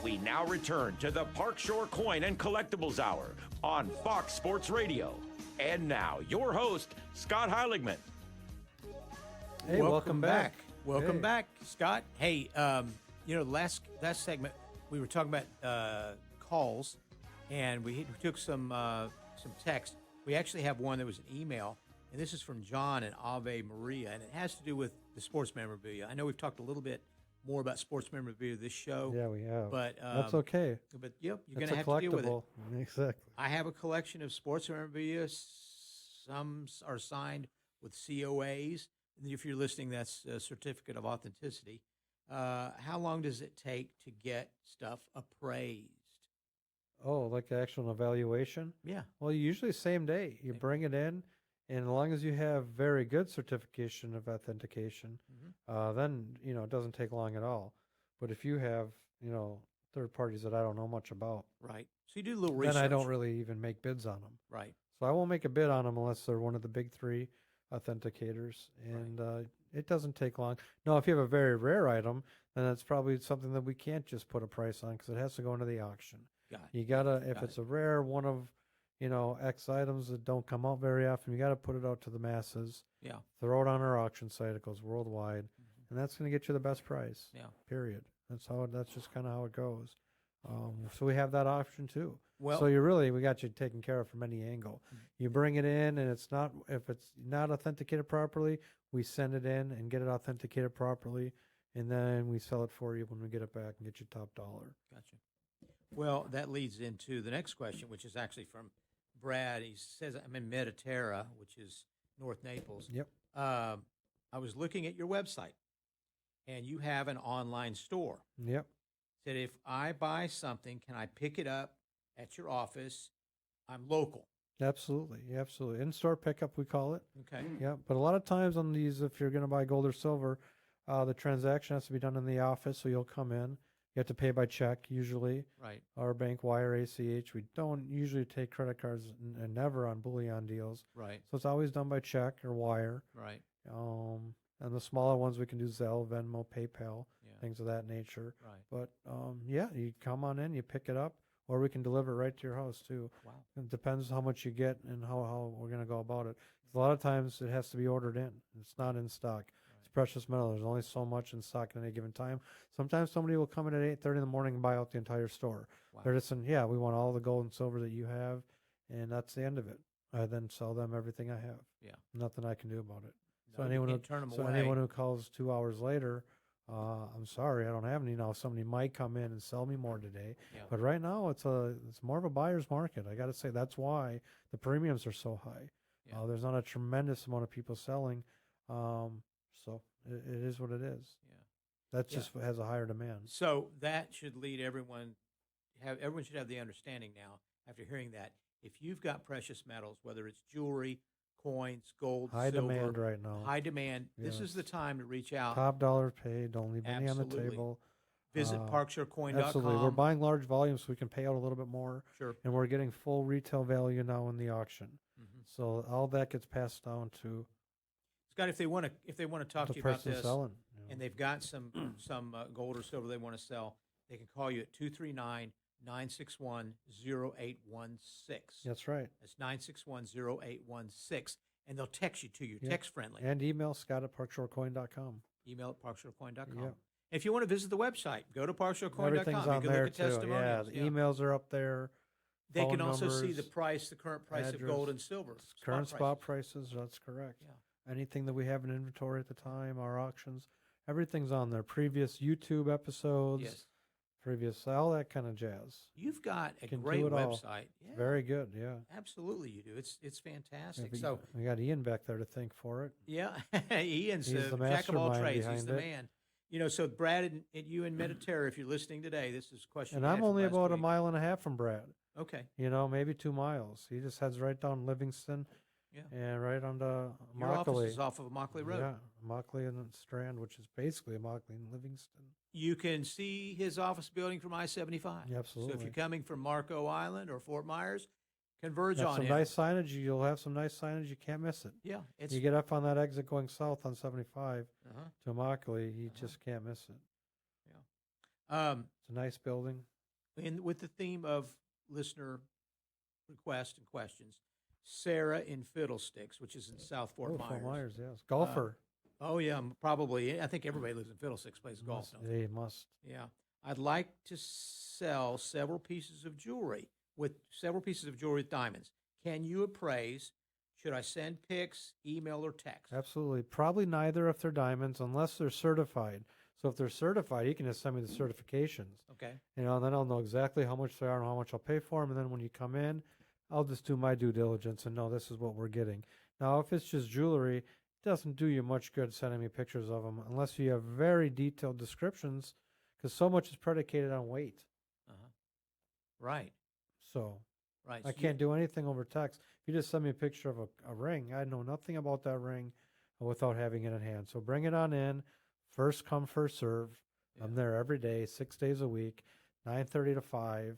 We now return to the Park Shore Coin and Collectibles Hour on Fox Sports Radio. And now, your host, Scott Heiligman. Hey, welcome back. Welcome back, Scott. Hey, last segment we were talking about calls, and we took some text. We actually have one that was an email, and this is from John and Ave Maria, and it has to do with the sports memorabilia. I know we've talked a little bit more about sports memorabilia this show. Yeah, we have. But that's okay. But yep, you're going to have to deal with it. Exactly. I have a collection of sports memorabilia. Some are signed with COAs. And if you're listening, that's a certificate of authenticity. How long does it take to get stuff appraised? Oh, like the actual evaluation? Yeah. Well, usually same day. You bring it in, and as long as you have very good certification of authentication, then, it doesn't take long at all. But if you have, third parties that I don't know much about. Right. So you do a little research. Then I don't really even make bids on them. Right. So I won't make a bid on them unless they're one of the big three authenticators, and it doesn't take long. No, if you have a very rare item, then that's probably something that we can't just put a price on because it has to go into the auction. You gotta, if it's a rare one of, X items that don't come out very often, you gotta put it out to the masses. Yeah. Throw it on our auction site. It goes worldwide, and that's going to get you the best price. Yeah. Period. That's just kind of how it goes. So we have that option too. Well, so we got you taken care of from any angle. You bring it in, and if it's not authenticated properly, we send it in and get it authenticated properly, and then we sell it for you when we get it back and get you top dollar. Gotcha. Well, that leads into the next question, which is actually from Brad. He says, I'm in Mediterra, which is North Naples. Yep. I was looking at your website, and you have an online store. Yep. Said, if I buy something, can I pick it up at your office? I'm local. Absolutely. In-store pickup, we call it. Okay. Yeah, but a lot of times on these, if you're going to buy gold or silver, the transaction has to be done in the office, so you'll come in. You have to pay by check, usually. Right. Or bank wire, ACH. We don't usually take credit cards and never on bullion deals. Right. So it's always done by check or wire. Right. And the smaller ones we can do Zelle, Venmo, PayPal, things of that nature. Right. But you come on in, you pick it up, or we can deliver it right to your house too. Wow. It depends how much you get and how we're going to go about it. 'Cause a lot of times it has to be ordered in. It's not in stock. Right. It's precious metal. There's only so much in stock at any given time. Sometimes somebody will come in at 8:30 in the morning and buy out the entire store. Wow. They're just saying, we want all the gold and silver that you have, and that's the end of it. I then sell them everything I have. Yeah. Nothing I can do about it. No, So anyone anyone who calls 2 hours later, I'm sorry, I don't have any now. Somebody might come in and sell me more today, but right now it's more of a buyer's market. I got to say that's why the premiums are so high. Yeah. There's not a tremendous amount of people selling, so it is what it is. Yeah, that just has a higher demand. So that should lead everyone should have the understanding now after hearing that if you've got precious metals, whether it's jewelry, coins, gold, high silver, demand right now. High demand. Yes. This is the time to reach out. Top dollar paid. Don't leave any on the table. Visit ParkshoreCoin.com. Absolutely. We're buying large volumes so we can pay out a little bit more. Sure. And we're getting full retail value now in the auction. Mm-hmm. So all that gets passed down to Scott. If they want to talk to you about this, selling, and they've got some gold or silver they want to sell, they can call you at 239-961-0816. That's right. That's 961-0816. And they'll text you to you, text friendly. And email Scott at parkshorecoin.com. Email at parkshorecoin.com. Yep. If you want to visit the website, go to parkshorecoin.com. Everything's on you can there look at too. testimonials. Yeah, the emails are up there. They can also numbers, see the price, the current price address, of gold and silver. Current spot prices. That's correct. Yeah. Anything that we have in inventory at the time, our auctions, everything's on there. Previous YouTube episodes. Yes. Previous, all that kind of jazz. You've got a great website. Yeah. Very good, yeah. Absolutely, you do. It's fantastic. So we got Ian back there to thank for it. Yeah, Ian's the jack of all trades. He's the it. man. So Brad and you in Mediterra, if you're listening today, this is a question. And I'm only about a mile and a half from Brad. Okay. Maybe 2 miles. He just heads right down Livingston. Yeah. And right onto Immokalee. Your office is off of Immokalee Road. Yeah, Immokalee and Strand, which is basically Immokalee and Livingston. You can see his office building from I-75. Yeah, absolutely. So if you're coming from Marco Island or Fort Myers, converge on him. Nice signage. You'll have some nice signage. You can't miss it. Yeah. You get up on that exit going south on 75 to Immokalee, you just can't miss it. Yeah. It's a nice building. with the theme of listener requests and questions, Sarah in Fiddlesticks, which is in South Fort Myers. Fort Myers, yes. Golfer. Oh yeah, probably. I think everybody lives in Fiddlesticks, plays golf. Must, they must. Yeah, I'd like to sell several pieces of jewelry with diamonds. Can you appraise? Should I send pics, email, or text? Absolutely. Probably neither if they're diamonds, unless they're certified. So if they're certified, you can just send me the certifications. Okay. Then I'll know exactly how much they are and how much I'll pay for them. And then when you come in, I'll just do my due diligence and know this is what we're getting. Now, if it's just jewelry, it doesn't do you much good sending me pictures of them unless you have very detailed descriptions, because so much is predicated on weight. Uh-huh. Right. So Right. I can't do anything over text. If you just send me a picture of a ring, I know nothing about that ring without having it in hand. So bring it on in. First come, first serve. Yeah. I'm there every day, 6 days a week, 9:30 to 5.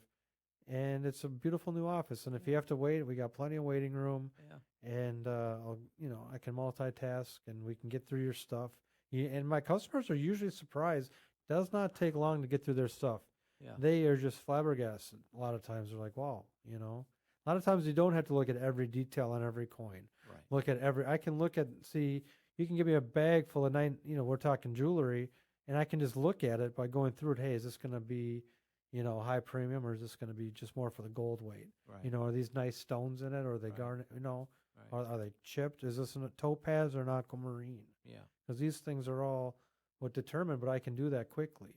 And it's a beautiful new office. And if you have to wait, we got plenty of waiting room. Yeah. And I can multitask and we can get through your stuff. And my customers are usually surprised. It does not take long to get through their stuff. Yeah. They are just flabbergasted. A lot of times they're like, wow, A lot of times you don't have to look at every detail on every coin. Right. Look at I can look at, you can give me a bag full of we're talking jewelry, and I can just look at it by going through it. Hey, is this going to be, high premium, or is this going to be just more for the gold weight? Right. Are these nice stones in it, or are they Right. garnet, Right. are they chipped? Is this a topaz or an aquamarine? Yeah. Because these things are all what determine, but I can do that quickly.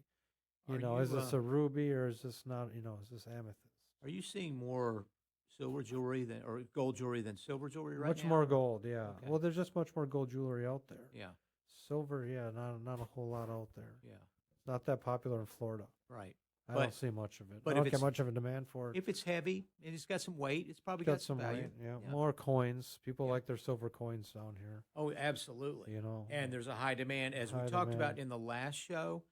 Is this a ruby or is this not, is this amethyst? Are you seeing more silver jewelry or gold jewelry than silver jewelry right now? Much more gold, yeah. Okay. Well, there's just much more gold jewelry out there. Yeah. Silver, yeah, not a whole lot out there. Yeah. It's not that popular in Florida. Right. I don't see much of it. but I don't if get it's- much of a demand for it. If it's heavy and it's got some weight, it's probably Got some value. weight, yeah. Yeah. More coins. People Yeah. like their silver coins down here. Oh, absolutely. And there's a high demand, as we High talked about demand. in the last show.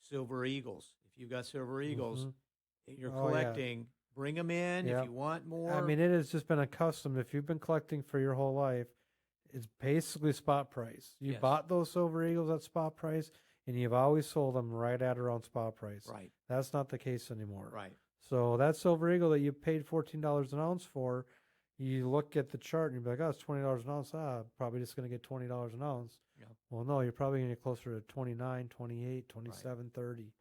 Silver Eagles. If you've got Silver Eagles, Mhm. and you're Oh, yeah. collecting, bring them in. Yeah. If you want more. I mean, it has just been accustomed. If you've been collecting for your whole life, it's basically spot price. You Yes. bought those silver eagles at spot price, and you've always sold them right at around spot price. Right. That's not the case anymore. Right. So that silver eagle that you paid $14 an ounce for, you look at the chart and you're like, oh, it's $20 an ounce. Probably just going to get $20 an ounce. Yeah. Well, no, you're probably going to get closer to 29, 28, 27, 30.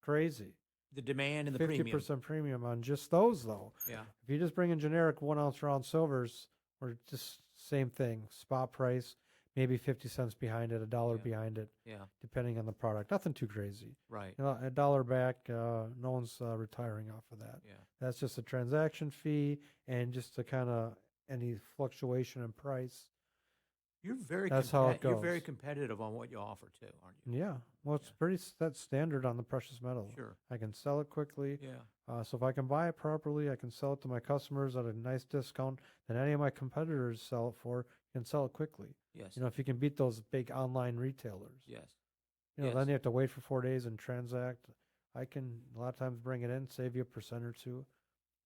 Crazy. The demand and the 50% premium. premium on just those, though. Yeah. If you just bring in generic 1 ounce round silvers, or just same thing, spot price, maybe 50 cents behind it, $1 Yeah. behind it, Yeah. depending on the product. Nothing too crazy. Right. $1 back, no one's retiring off of that. Yeah. That's just a transaction fee and just to kind of any fluctuation in price. You're very That's how it You're very goes. competitive on what you offer too, aren't you? Yeah. Well, it's Yeah. pretty that's standard on the precious metal. Sure. I can sell it quickly. Yeah. So if I can buy it properly, I can sell it to my customers at a nice discount that any of my competitors sell it for, can sell it quickly. Yes. If you can beat those big online retailers. Yes. Then Yes. you have to wait for 4 days and transact. I can a lot of times bring it in, save you a percent or two.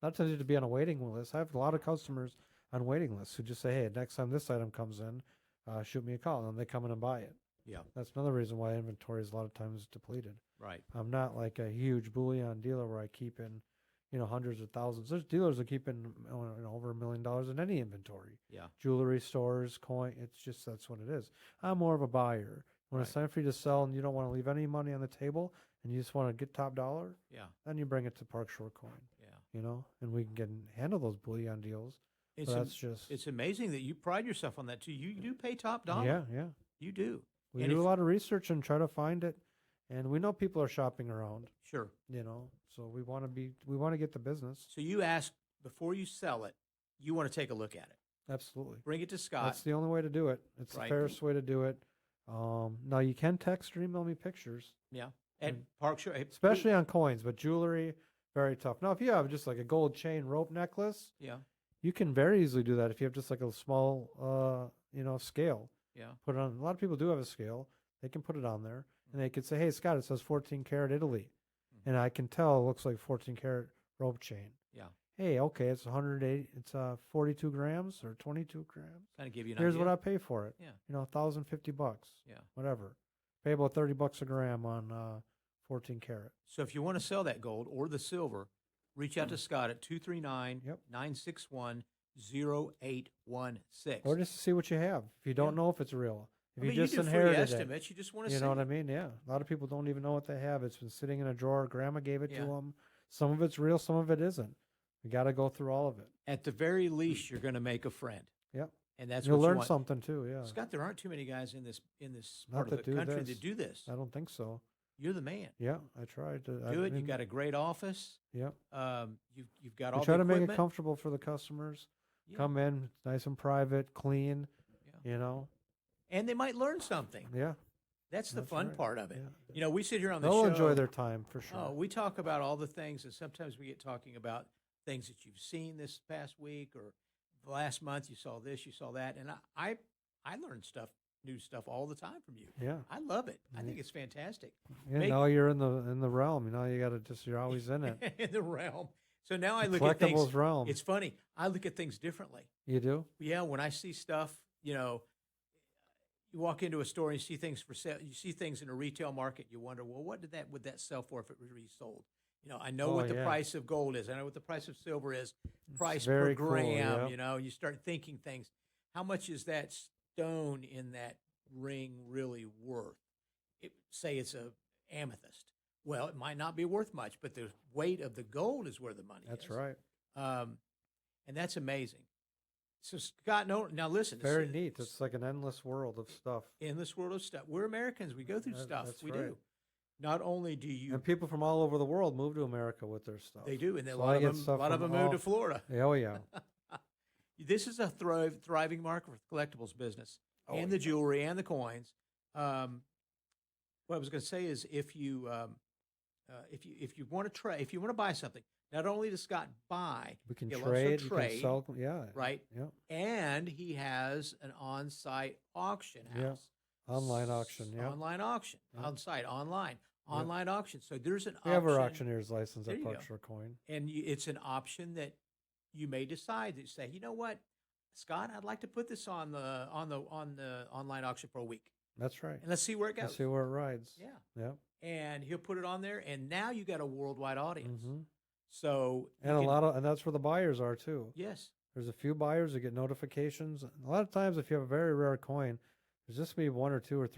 A lot of times you have to be on a waiting list. I have a lot of customers on waiting lists who just say, hey, next time this item comes in, shoot me a call. And then they come in and buy it. Yeah. That's another reason why inventory is a lot of times depleted. Right. I'm not like a huge bullion dealer where I keep in, hundreds of thousands. There's dealers that keep in over $1 million in any inventory. Yeah. Jewelry stores, coin. It's just that's what it is. I'm more of a buyer. When it's Right. time for you to sell and you don't want to leave any money on the table and you just want to get top dollar, Yeah. then you bring it to Park Shore Coin. Yeah. And we can handle those bullion deals. It's But am- that's just it's amazing that you pride yourself on that too. You do pay top dollar. yeah. You do. We And do a if- lot of research and try to find it, and we know people are shopping around. Sure. So we want to get the business. So you ask before you sell it, you want to take a look at it. Absolutely. Bring it to Scott. That's the only way to do it. It's Right. the fairest way to do it. Now you can text or email me pictures, Yeah. At Park Shore. especially on coins, but jewelry, very tough. Now, if you have just like a gold chain rope necklace, Yeah. you can very easily do that. If you have just like a small, scale, Yeah. put it on. A lot of people do have a scale. They can put it on there, and they could say, "Hey, Scott, it says 14 karat Italy," and I can tell it looks like 14 karat rope chain. Yeah. Hey, okay, it's 180. It's 42 grams or 22 grams. Kind of give you an Here's idea. what I pay for it. Yeah. $1,050. Yeah. Whatever. Pay about $30 a gram on 14 karat. So if you want to sell that gold or the silver, reach out to Scott at 239-961-0816. Or just to see what you have. If you don't know if it's real. If I mean, you just do free inherited estimates. You just want to see. you know what I mean? Yeah. A lot of people don't even know what they have. It's been sitting in a drawer. Grandma gave it to them. Some of it's real, some of it isn't. We got to go through all of it. At the very least, you're going to make a friend. Yep. And that's You'll what you learn want. something too, yeah. Scott, there aren't too many guys in this Not part of that the do country this. that do this. I don't think so. You're the man. Yeah, I tried to Do it. You got a great office. Yeah. You've got We all try the to make equipment. it comfortable for the customers. Yeah. Come in, nice and private, clean, Yeah. you know. And they might learn something. Yeah. That's the That's fun right. part of it. Yeah. You know, we sit here on the They'll show. enjoy their time for sure. Oh, we talk about all the things, and sometimes we get talking about things that you've seen this past week or last month. You saw this, you saw that, and I learn new stuff all the time from you. Yeah. I love it. I think it's fantastic. Yeah, now you're in the realm. You know, you got to you're always in it. In the realm. So now I The look at things. collectibles realm. It's funny. I look at things differently. You do? Yeah, when I see stuff, you know, you walk into a store and you see things for sale. You see things in a retail market. You wonder, well, what would that sell for if it was resold? You know, I know what the price of gold is. I know what the price of silver is. Price per very cool, gram. yeah. You know, you start thinking things. How much is that stone in that ring really worth? Say it's a amethyst. Well, it might not be worth much, but the weight of the gold is where the money is. That's right. And that's amazing. So Scott, now listen. Very neat. It's like an endless world of stuff. Endless world of stuff. We're Americans. We go through stuff. That's We right. do. Not only do you, And people from all over the world move to America with their stuff. they do, and then So a I lot get of them, stuff from move to all- Florida. Oh, yeah. This is a thriving market for the collectibles business, Oh, and the jewelry and the coins. What I was going to say is, if you want to if you want to buy something, not only does Scott buy, We can he'll trade. also trade, You can sell. Yeah. right? Yeah. And he has an on-site auction house. Yeah. Online auction. Yeah. Online auction. Yeah. On-site, online auction. So there's an We option. have our auctioneer's license There at you go. Parkshore Coin. And it's an option that you may decide to say, you know what, Scott, I'd like to put this on the online auction for a week, That's right. and let's see where it goes. Let's see where it rides. Yeah, Yeah. and he'll put it on there, and now you got a worldwide audience. Mm-hmm. So you And can- and that's where the buyers are too. yes, There's a few buyers that get notifications. A lot of times, if you have a very rare coin, there's just be two or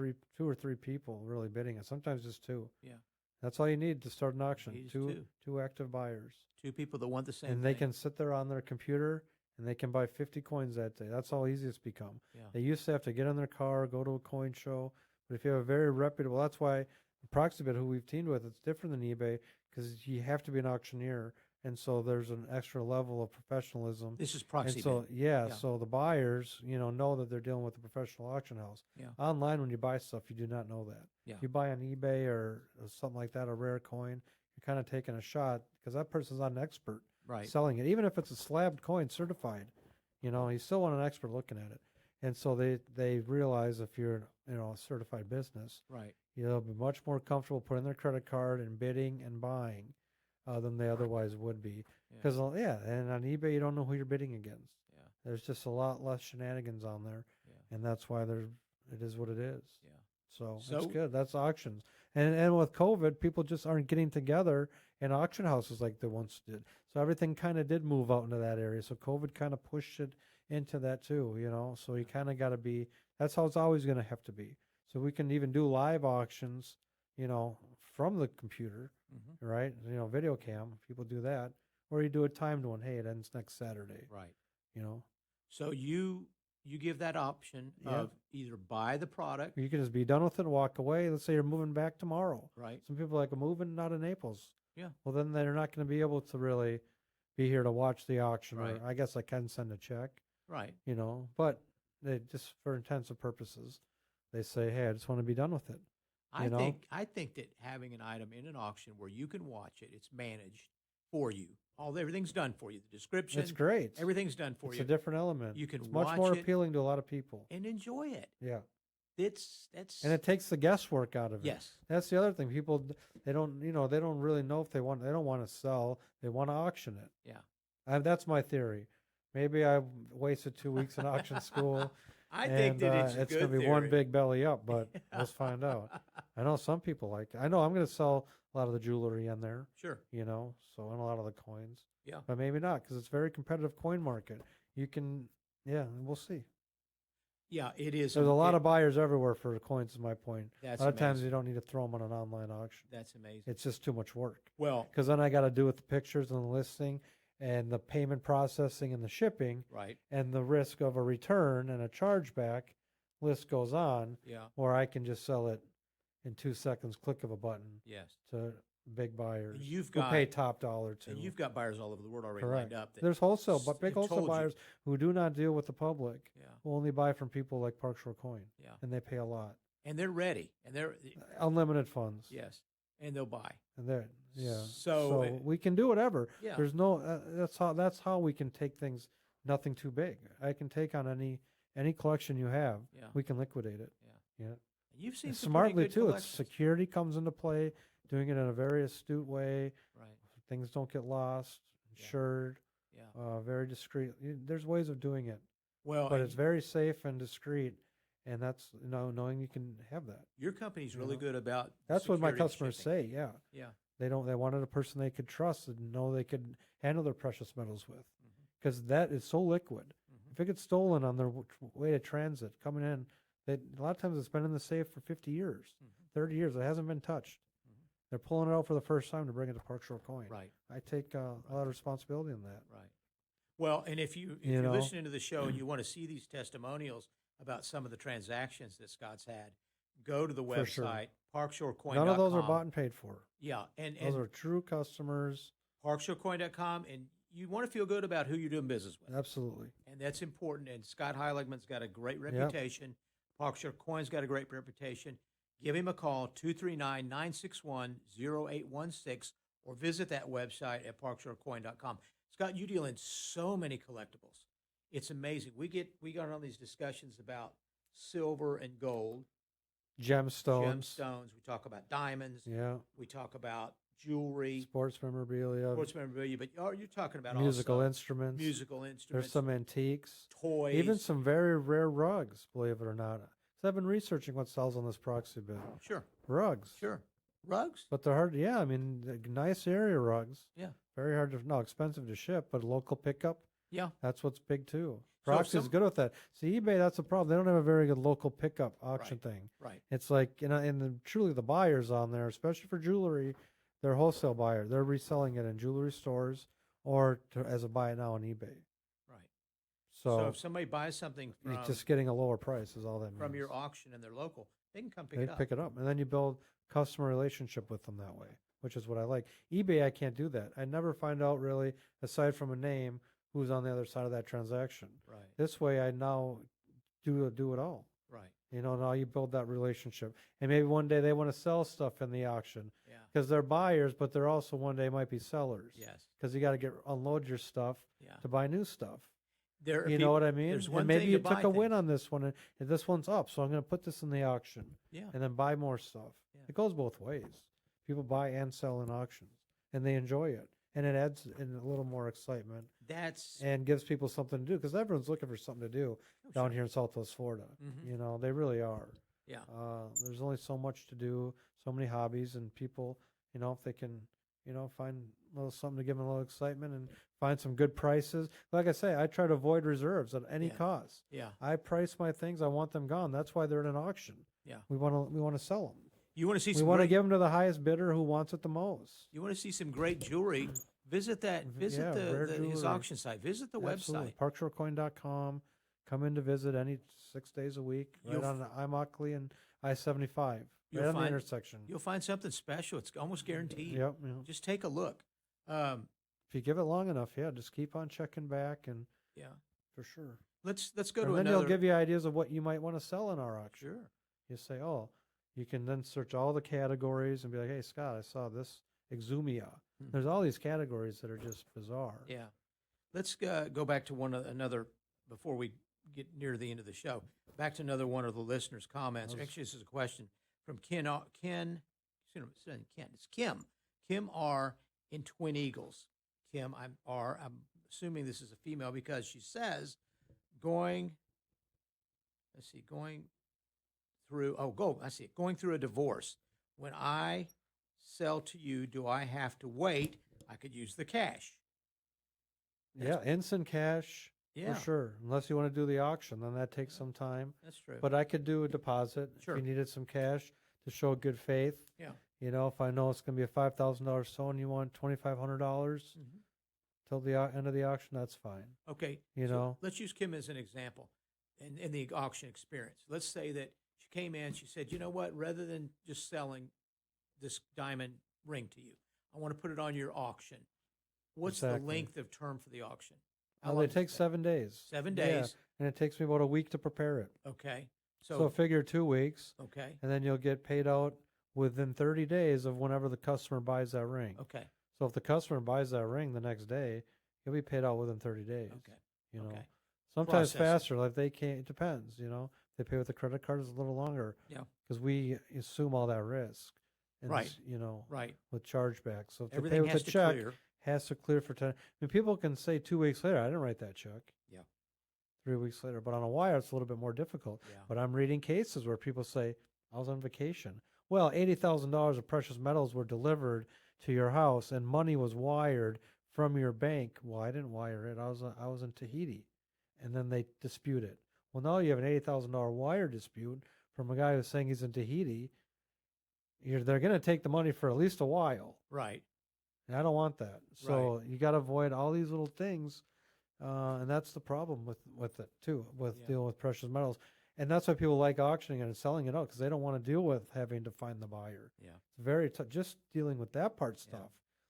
three people really bidding it. Sometimes just two. yeah, That's all you need to start an auction. Need is Two active buyers, two people that want the same, and they thing. can sit there on their computer and they can buy 50 coins that day. That's how easy it's become. Yeah. They used to have to get in their car, go to a coin show. But if you have a very reputable, that's why Proxibid, who we've teamed with, it's different than eBay because you have to be an auctioneer. And so there's an extra level of professionalism. This is proxy. And so, bid. yeah, Yeah. so the buyers, know that they're dealing with a professional auction house. Yeah. Online, when you buy stuff, you do not know that. Yeah. If you buy on eBay or something like that, a rare coin, you're kind of taking a shot because that person's not an expert Right. selling it. Even if it's a slabbed coin certified, you still want an expert looking at it. And so they realize if you're, a certified business, Right. you'll be much more comfortable putting their credit card and bidding and buying than they otherwise would be. Because, and on eBay, you don't know who you're bidding against. Yeah. There's just a lot less shenanigans on there. Yeah. And that's why it is what it is. Yeah. So So- that's good. That's auctions. And with COVID, people just aren't getting together in auction houses like they once did. So everything kind of did move out into that area. So COVID kind of pushed it into that too, So you kind of got to be, that's how it's always going to have to be. So we can even do live auctions, from the computer, Mm-hmm. right? Video cam, people do that. Or you do a timed one. Hey, it ends next Saturday, Right. So So you give that option Yeah. of either buy the product. you can just be done with it and walk away. Let's say you're moving back tomorrow. Right. Some people like moving out of Naples. Yeah. Well, then they're not going to be able to really be here to watch the auction. Right. Or I guess I can send a check, Right. but they just for intensive purposes, they say, hey, I just want to be done with it. I think that having an item in an auction where you can watch it, it's managed for you. Everything's done for you. The description, It's great. everything's done for It's you. a different element. You can it's much watch more it appealing to a lot of people. and enjoy it. Yeah. That's And it takes the guesswork out of it. yes. That's the other thing. People, they don't really know if they don't want to sell. They want to auction it. Yeah. That's my theory. Maybe I wasted 2 weeks in auction school. I think that it's a it's good going to be one theory. big belly up, but let's find out. I know some people like it. I know I'm going to sell a lot of the jewelry in there, Sure. and a lot of the coins. Yeah. But maybe not, because it's a very competitive coin market. You can, we'll see. Yeah, it is. There's a lot of buyers everywhere for coins, is my point. That's a lot of times amazing. you don't need to throw them on an online auction. That's amazing. It's just too much work. Well, Because then I got to do with the pictures and the listing and the payment processing and the shipping right. and the risk of a return and a chargeback. List goes on. Yeah. Or I can just sell it in 2 seconds, click of a button. Yes. To big buyers. You've who got pay top dollar too. And you've got buyers all over the world already Correct. lined up. There's wholesale, but big have wholesale told you. buyers who do not deal with the public. Yeah. Who only buy from people like Park Shore Coin. Yeah. And they pay a lot. And they're ready. And they're Unlimited funds. yes. And they'll buy. And they're So we can do whatever. Yeah. There's no that's how we can take things nothing too big. I can take on any collection you have. Yeah. We can liquidate it. Yeah. Yeah. And you've seen And some smartly pretty good too. It's collections. security comes into play, doing it in a very astute way. Right. Things don't get lost, Yeah. insured, Yeah. very discreet. There's ways of doing it, Well, but it's very safe and discreet, and that's knowing you can have that. your company's you really know. good about That's what my security and customers shipping. say. Yeah, Yeah. they wanted a person they could trust and know they could handle their precious metals with, Mm-hmm. because that is so liquid. Mhm. If it gets stolen on their way to transit coming in, a lot of times it's been in the safe for 50 years, Mhm. 30 years. It hasn't been touched. Mhm. They're pulling it out for the first time to bring it to Park Shore Coin. Right. I take a lot of responsibility in that. Right. Well, and if you're know. listening to the show and you want to see these testimonials about some of the transactions that Scott's had, go to the For sure. website, parkshorecoin.com. None of those are bought and paid for. Yeah, and Those are true customers. parkshorecoin.com, and you want to feel good about who you're doing business with. Absolutely. And that's important. And Scott Heiligman's got a great reputation. Parkshore Coin's got a great reputation. Give him a call, 239-961-0816, or visit that website at parkshorecoin.com. Scott, you deal in so many collectibles. It's amazing. We got on these discussions about silver and gold, Gemstones. We talk about diamonds. Yeah. We talk about jewelry, Sports memorabilia. sports memorabilia, but you're talking about musical also instruments. musical instruments. There's some antiques. toys. Even some very rare rugs, believe it or not. So I've been researching what sells on this proxy bid. Sure, Rugs. sure. Rugs? But they're hard. Yeah, I mean, nice area rugs. Yeah. Very hard to, no, expensive to ship, but local pickup. Yeah. That's what's big too. So Proxy's some- good with that. See, eBay, that's the problem. They don't have a very good local pickup auction thing. Right. It's like, and truly the buyers on there, especially for jewelry, they're wholesale buyer. They're reselling it in jewelry stores or as a buy it now on eBay. Right. So, So if somebody buys something from, it's just getting a lower price is all that means. from your auction and they're local, they can come pick They it up. pick it up, and then you build customer relationship with them that way, which is what I like. eBay, I can't do that. I never find out really, aside from a name, who's on the other side of that transaction. Right. This way, I now do it all. Right. Now you build that relationship, and maybe one day they want to sell stuff in the auction Yeah. because they're buyers, but they're also one day might be sellers. Yes. Because you got to unload your stuff Yeah. to buy new stuff. There are You people- know what I mean? There's one And maybe thing you to buy took a win things. on this one, and this one's up, so I'm going to put this in the auction Yeah. and then buy more stuff. Yeah. It goes both ways. People buy and sell in auctions, and they enjoy it, and it adds in a little more excitement That's and gives people something to do because everyone's looking for something to do down sure. here in Southwest Florida. Mhm. They really are. Yeah. There's only so much to do, so many hobbies, and people, if they can, find a little something to give them a little excitement and find some good prices. Like I say, I try to avoid reserves at any Yeah. cost. Yeah. I price my things. I want them gone. That's why they're in an auction. Yeah. We want to sell them. You want to see We some want to great, give them to the highest bidder who wants it the most. you want to see some great jewelry, visit that visit Yeah, rare his jewelry. auction site. Visit the Absolutely. website. ParkshoreCoin.com. Come in to visit any 6 days a week. Right You'll on Immokalee and I-75. You'll Right on the find- intersection. You'll find something special. It's almost guaranteed. Yep. Just take a look. If you give it long enough, just keep on checking back, and Yeah. for sure. Let's go And to then another. they'll give you ideas of what you might want to sell in our auction. Sure. You say, oh, you can then search all the categories and be like, hey, Scott, I saw this Exumia. There's all these categories that are just bizarre. Yeah. Let's go back to another before we get near the end of the show. Back to another one of the listeners' comments. Actually, this is a question from Ken. It's Kim. Kim R. in Twin Eagles. Kim, I'm assuming this is a female because she says, going. let's see, going through, I see it, going through a divorce. When I sell to you, do I have to wait? I could use the cash. Yeah, instant cash Yeah. for sure. Unless you want to do the auction, then that takes some time. That's true. But I could do a deposit Sure. if you needed some cash to show good faith. Yeah. You know, if I know it's going to be a $5,000 sale and you want $2,500 till the end of the auction, that's fine. Okay. You know? Let's use Kim as an example in the auction experience. Let's say that she came in, she said, you know what, rather than just selling this diamond ring to you, I want to put it on your auction. What's the length of term for the auction? It takes 7 days. 7 days. Yeah, and it takes me about a week to prepare it. Okay. So figure 2 weeks. Okay. And then you'll get paid out within 30 days of whenever the customer buys that ring. Okay. So if the customer buys that ring the next day, you'll be paid out within 30 days. Okay. You know, Okay. sometimes Processing. faster. Like they can't. It depends. You know, they pay with the credit card is a little longer. Yeah. Because we assume all that risk. And Right. You know. Right. With chargebacks. So if they pay Everything with has a to check, clear. has to clear for 10. I mean, people can say 2 weeks later, I didn't write that check. Yeah. 3 weeks later, but on a wire, it's a little bit more difficult. Yeah. But I'm reading cases where people say, I was on vacation. Well, $80,000 of precious metals were delivered to your house and money was wired from your bank. Well, I didn't wire it. I was in Tahiti. And then they dispute it. Well, now you have an $80,000 wire dispute from a guy who's saying he's in Tahiti. They're going to take the money for at least a while. Right. And I don't want that. So you got to avoid all these little things. And that's the problem with it too, with dealing with precious metals. And that's why people like auctioning and selling it out, because they don't want to deal with having to find the buyer. Yeah. It's very tough, just dealing with that part stuff,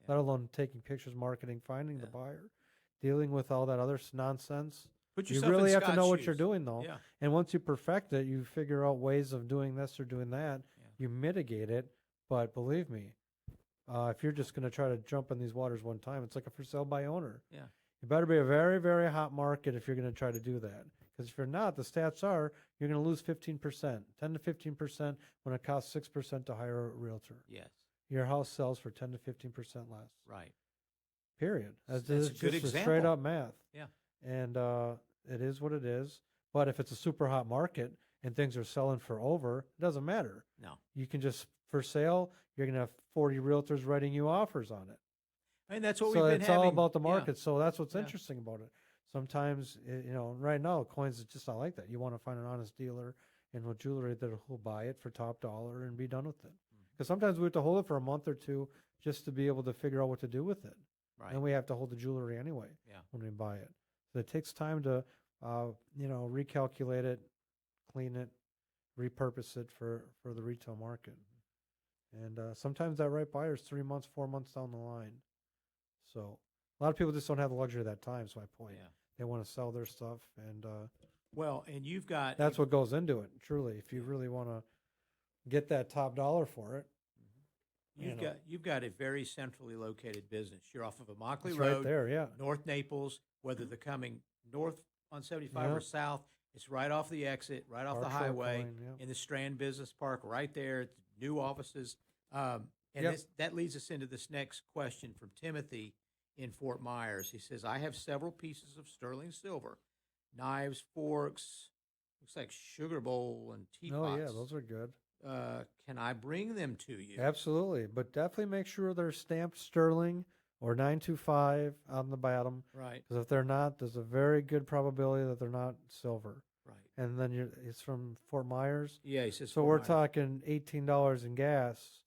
Yeah. let alone taking pictures, marketing, finding the buyer, dealing with all that other nonsense. Put You yourself really in have to Scott's know what you're shoes. doing, though. Yeah. And once you perfect it, you figure out ways of doing this or doing that. Yeah. You mitigate it. But believe me, if you're just going to try to jump in these waters one time, it's like a for sale by owner. Yeah. It better be a very, very hot market if you're going to try to do that. Because if you're not, the stats are you're going to lose 15%, 10 to 15% when it costs 6% to hire a realtor. Yes. Your house sells for 10 to 15% less. Right. Period. That's It's a good just example. straight up math. Yeah. And it is what it is. But if it's a super hot market and things are selling for over, it doesn't matter. No. You can just, for sale, you're going to have 40 realtors writing you offers on it. And that's what So we've been it's having. all about the Yeah. market. So that's what's Yeah. interesting about it. Sometimes, right now, coins is just not like that. You want to find an honest dealer and with jewelry that will buy it for top dollar and be done with it. Because sometimes we have to hold it for a month or two just to be able to figure out what to do with it. Right. And we have to hold the jewelry anyway Yeah. when we buy it. So it takes time to, recalculate it, clean it, repurpose it for the retail market. And sometimes that right buyer is 3 months, 4 months down the line. So a lot of people just don't have the luxury of that time, is my point. Yeah. They want to sell their stuff, and Well, and you've got that's what goes into it, truly. If you really want to get that top dollar for it. you've got a very centrally located business. You're off of Immokalee It's Road, right there, yeah. North Naples. Whether they're coming north on 75 Yeah. or south, it's right off the exit, right off the Park Shore highway, Coin, yeah. in the Strand Business Park, right there. It's new offices. And Yep. that leads us into this next question from Timothy in Fort Myers. He says, I have several pieces of sterling silver, knives, forks, looks like sugar bowl and teapots. Oh, yeah, those are good. Can I bring them to you? Absolutely. But definitely make sure they're stamped sterling or 925 on the bottom. Right, Because if they're not, there's a very good probability that they're not silver. right. And then it's from Fort Myers. Yeah, he says. So Fort we're Myers. talking $18 in gas,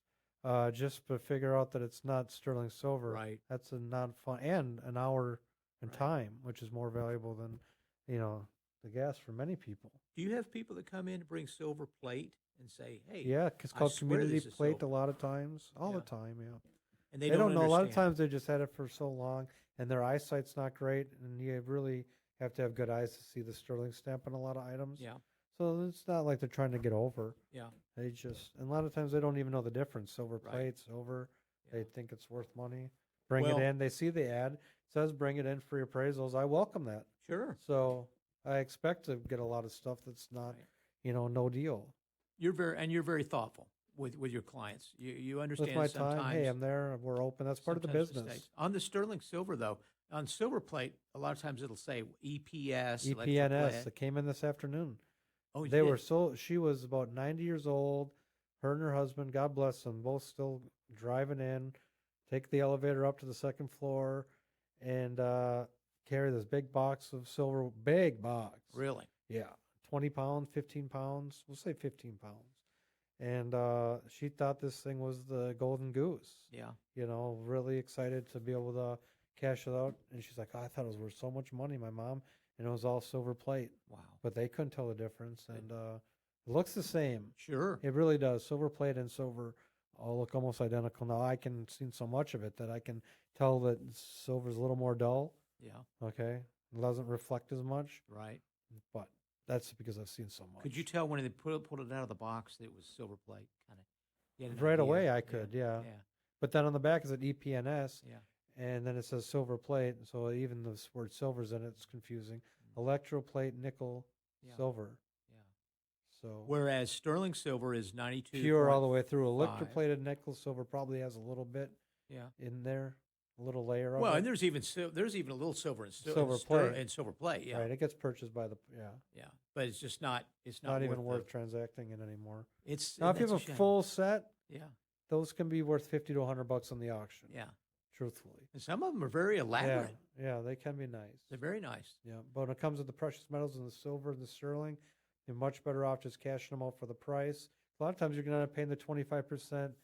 just to figure out that it's not sterling silver. Right. That's a non-fun, and an hour in Right. time, which is more valuable than, the gas for many people. Do you have people that come in to bring silver plate and say, hey, Yeah, it's I called swear community this is plate silver. a lot of times, all Yeah. the time, yeah. and They they don't know. A lot of understand. times they just had it for so long, and their eyesight's not great, and you really have to have good eyes to see the sterling stamp on a lot of items. Yeah, So it's not like they're trying to get over. yeah, They just, and a lot of times they don't even know the difference. Silver Right. plate, silver, they Yeah. think it's worth money. Bring Well- it in. They see the ad, it says bring it in for your appraisals. I welcome that. sure. So I expect to get a lot of stuff that's not, Right. no deal. You're very thoughtful with your clients. You understand With my sometimes. time, hey, I'm there, we're open. That's part of the sometimes business. mistakes. On the sterling silver, though, on silver plate, a lot of times it'll say EPS. electrical EPNS plate. that came in this afternoon. Oh, you They were did? so, she was about 90 years old. Her and her husband, God bless them, both still driving in, take the elevator up to the second floor, and carry this big box of silver, big box. Really? Yeah, 20 pounds, 15 pounds. We'll say 15 pounds. And she thought this thing was the golden goose. Yeah. You know, really excited to be able to cash it out. And she's like, oh, I thought it was worth so much money, my mom. And it was all silver plate. Wow. But they couldn't tell the difference. And it looks the same. Sure. It really does. Silver plate and silver all look almost identical. Now, I can see so much of it that I can tell that silver's a little more dull. Yeah. Okay. It doesn't reflect as much. Right. But that's because I've seen so much. Could you tell when they pulled it out of the box that it was silver plate? Kind of. Right away, I could, yeah. Yeah. But then on the back is an EPNS, Yeah. and then it says silver plate. So even the word silver's in it, it's confusing. Electroplate, nickel, Yeah. silver. Yeah. So Whereas sterling silver is 92 pure all the way through. 5. Electroplated nickel silver probably has a little bit Yeah. in there, a little layer of Well, it. and there's even a little silver in Silver plate. and silver plate. Yeah. Right, it gets purchased by the, Yeah. But it's just not. It's not even worth the- transacting it anymore. It's Now, if you that's have a shame. full set, Yeah. those can be worth 50 to $100 on the auction. Yeah. Truthfully. And some of them are very elaborate. Yeah, they can be nice. They're very nice. Yeah, but when it comes to the precious metals and the silver and the sterling, you're much better off just cashing them out for the price. A lot of times you're going to end up paying the 25%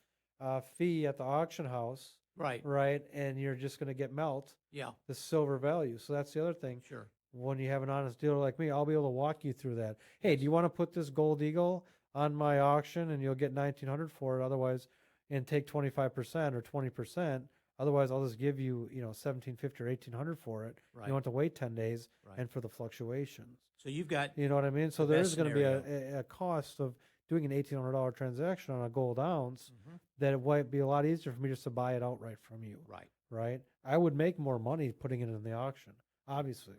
fee at the auction house, Right. right? And you're just going to get melt Yeah. the silver value. So that's the other thing. Sure. When you have an honest dealer like me, I'll be able to walk you through that. Hey, do you want to put this gold eagle on my auction and you'll get 1900 for it? Otherwise, and take 25% or 20%. Otherwise, I'll just give you, 1750 or 1800 for it. Right. You don't have to wait 10 days Right. and for the fluctuations. So you've got. You know what I mean? So The there best is going to be scenario. a cost of doing an $1,800 transaction on a gold ounce Mhm. that it might be a lot easier for me just to buy it outright from you. Right. Right? I would make more money putting it in the auction, obviously,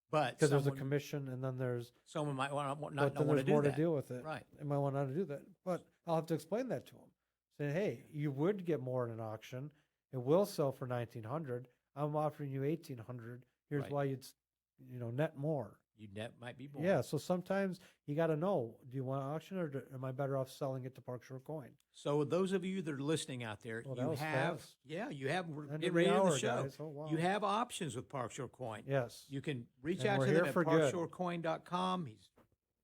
But because there's a someone- commission and then there's Someone might want but not then want there's to do more that. to deal with it. Right. They might want to do that, but I'll have to explain that to them. Saying, hey, you would get more in an auction. It will sell for 1900. I'm offering you 1800. Here's Right. why you'd, net more. You net might be more. Yeah, so sometimes you got to know, do you want to auction or am I better off selling it to Park Shore Coin? So those of you that are listening out there, Well, that you was have, fast. we're End getting of ready the to hour, the show. guys. Oh, wow. You have options with Park Shore Coin. Yes. You can reach And out we're to here them at for good. parkshorecoin.com. He's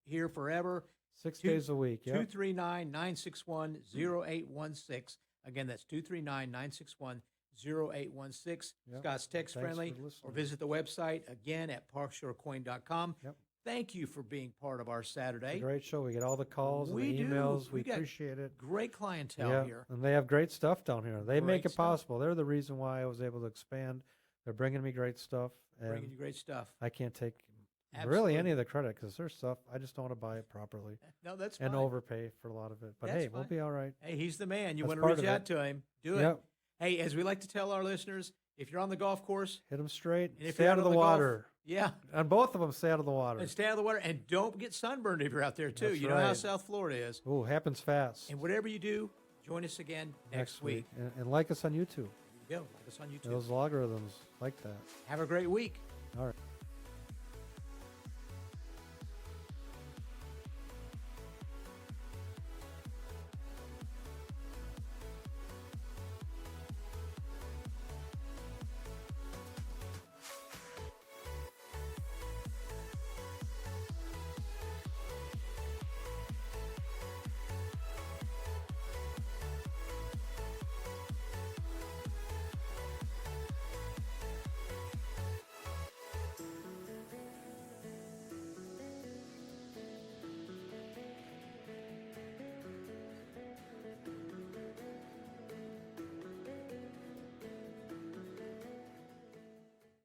here forever. 6 days a week. Yeah. 239-961-0816. Again, that's 239-961-0816. Yep. Scott's text Thanks friendly. for Or listening. visit the website again at parkshorecoin.com. Yep. Thank you for being part of our It's a Saturday. great show. We get all the calls We and the do. emails. We We got appreciate it. Great clientele Yeah, here. and they have great stuff down here. They make Great it stuff. possible. They're the reason why I was able to expand. They're bringing me great stuff, Bringing and you great stuff. I can't take Absolutely. really any of the credit because their stuff. I just don't want to buy it properly No, that's and fine. overpay for a lot of it. But That's hey, we'll fine. be all right. Hey, he's the man. You That's want to part reach of out it. to him, do it. Yep. Hey, as we like to tell our listeners, if you're on the golf course, Hit them straight. and if Stay you're out of on the golf- water. yeah, On both of them, stay out of the water. and stay out of the water, and don't get sunburned if you're out there too. That's You know how right. South Florida is. Ooh, happens fast. And whatever you do, join us again next week. And like us on YouTube. There you go. Like us on YouTube. Those algorithms like that. Have a great week. All right.